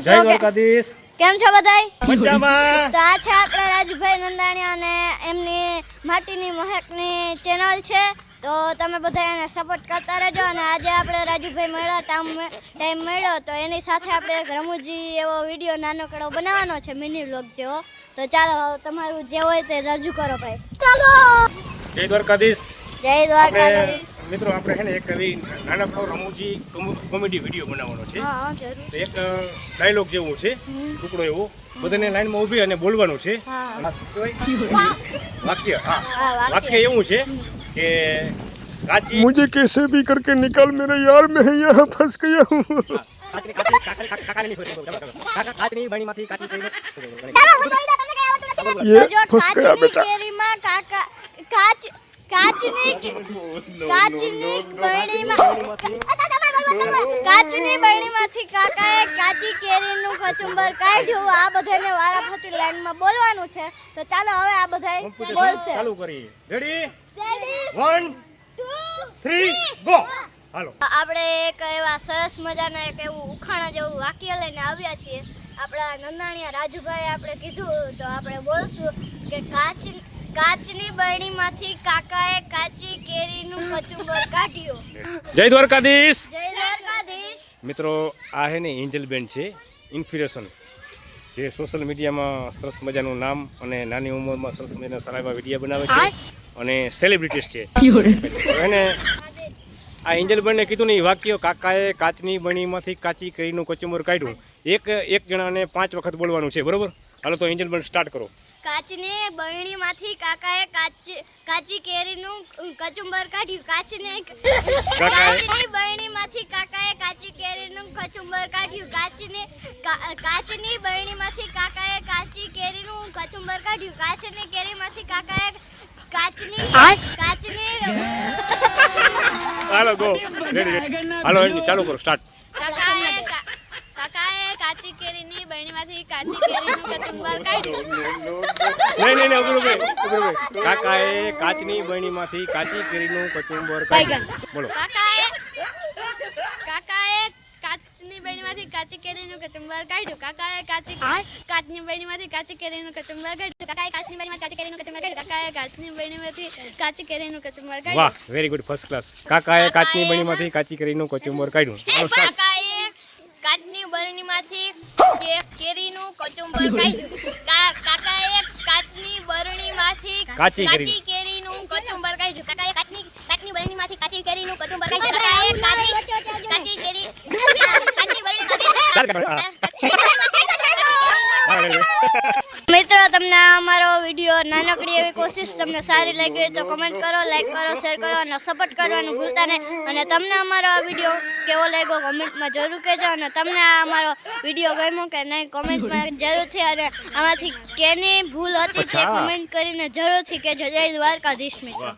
જય દ્વારકાધીશ. કેમ છો બધાય? મજામાં. તો આ છે આપણા રાજુભાઈ નંદાણીયા અને એમની માટીની મહેકની ચેનલ છે. તો તમે બધા એને સપોર્ટ કરતા રહેજો. અને આજે આપણે રાજુભાઈ મળ્યા, ટાઈમ મળ્યો તો એની સાથે આપણે એક રમૂજી એવો વિડીયો નાનકડો બનાવવાનો છે, મિની વ્લોગ જેવો. તો ચાલો તમારું જે હોય તે રજૂ કરો ભાઈ. ચાલો. જય દ્વારકાધીશ. જય દ્વારકાધીશ. મિત્રો આપણે છે ને એક એવી નાનકડો રમૂજી કોમેડી વિડીયો બનાવવાનો છે. હા જરૂર. તો એક ડાયલોગ જેવું છે, ટુકડો એવો, બધાને લાઈનમાં ઊભી અને બોલવાનું છે. વાક્ય. હા, વાક્ય એવું છે કે કાચી मुझे कैसे भी करके निकाल मेरे यार, मैं यहाँ फंस गया हूँ। ये फंस गया बेटा। કેરીમાં કાચની બરણીમાંથી કાકાએ કાચી કેરીનું કચુંબર કાઢ્યું. આ બધાને વારાફરતી લાઈનમાં બોલવાનું છે. તો ચાલો હવે આ બધા બોલશે. ચાલુ કરીએ. રેડી? 1 2 3 ગો. હાલો. આપણે એક એવા સરસ મજાના એક એવું ઉખાણા જેવું વાક્ય લઈને આવ્યા છીએ. આપણા નંદાણીયા રાજુભાઈ આપણે કીધું તો આપણે બોલશું કે કાચની બરણીમાંથી કાકાએ કાચી કેરીનું કચુંબર કાઢ્યું. જય દ્વારકાધીશ. જય દ્વારકાધીશ. મિત્રો આ છે ને એન્જલબેન છે, ઇન્સ્પિરેશન, જે સોશિયલ મીડિયામાં સરસ મજાનું નામ અને નાની ઉંમરમાં સરસ મજાના સારા એવા વિડીયો બનાવે છે અને સેલિબ્રિટીઝ છે. એને આ એન્જલબેનને કીધું ને એ વાક્ય, કાકાએ કાચની બરણીમાંથી કાચી કેરીનું કચુંબર કાઢ્યું, એક જણાને 5 વખત બોલવાનું છે, બરોબર? હાલો તો એન્જલબેન સ્ટાર્ટ કરો. કાચની બરણીમાંથી કાકાએ કાચી કેરીનું કચુંબર કાઢ્યું. કાચની બરણીમાંથી કાકાએ કાચી કેરીનું કચુંબર કાઢ્યું. કાચની બરણીમાંથી કાકાએ કાચી કેરીનું કચુંબર કાઢ્યું. કાચની કેરીમાંથી કાકાએ કાચની હાલો ગો. હાલો ચાલુ કરો, સ્ટાર્ટ. કાકાએ કાચી કેરીની બરણીમાંથી કાચી કેરીનું કચુંબર કાઢ્યું. નહીં ઉભરો. કાકાએ કાચની બરણીમાંથી કાચી કેરીનું કચુંબર કાઢ્યું. બોલો. કાકાએ કાચની બરણીમાંથી કાચી કેરીનું કચુંબર કાઢ્યું. કાચની બરણીમાંથી કાચી કેરીનું કચુંબર કાઢ્યું. કાકાએ કાચની બરણીમાંથી કાચી કેરીનું કચુંબર કાઢ્યું. વાહ, વેરી ગુડ, ફર્સ્ટ ક્લાસ. કાકાએ કાચની બરણીમાંથી કાચી કેરીનું કચુંબર કાઢ્યું. કાકાએ કાચની બરણીમાંથી કેરીનું કચુંબર કાઢ્યું. કાકાએ કાચની બરણીમાંથી કાચી કેરીનું કચુંબર કાઢ્યું. કાકાએ કાચની બરણીમાંથી કાચી કેરીનું કચુંબર કાઢ્યું. કાકાએ કાચી મિત્રો, તમને અમારો વિડીયો નાનકડી એવી કોશિશ તમને સારી લાગી હોય તો કમેન્ટ કરો, લાઈક કરો, શેર કરો અને સપોર્ટ કરવાનું ભૂલતા નહીં. અને તમને અમારો આ વિડીયો કેવો લાગ્યો કમેન્ટમાં જરૂર કહેજો. અને તમને આ અમારો વિડીયો ગમ્યો કે નહીં કમેન્ટમાં જરૂરથી, અને આમાંથી કેની ભૂલ હતી તે કમેન્ટ કરીને જરૂરથી કહેજો. જય દ્વારકાધીશ મિત્રો.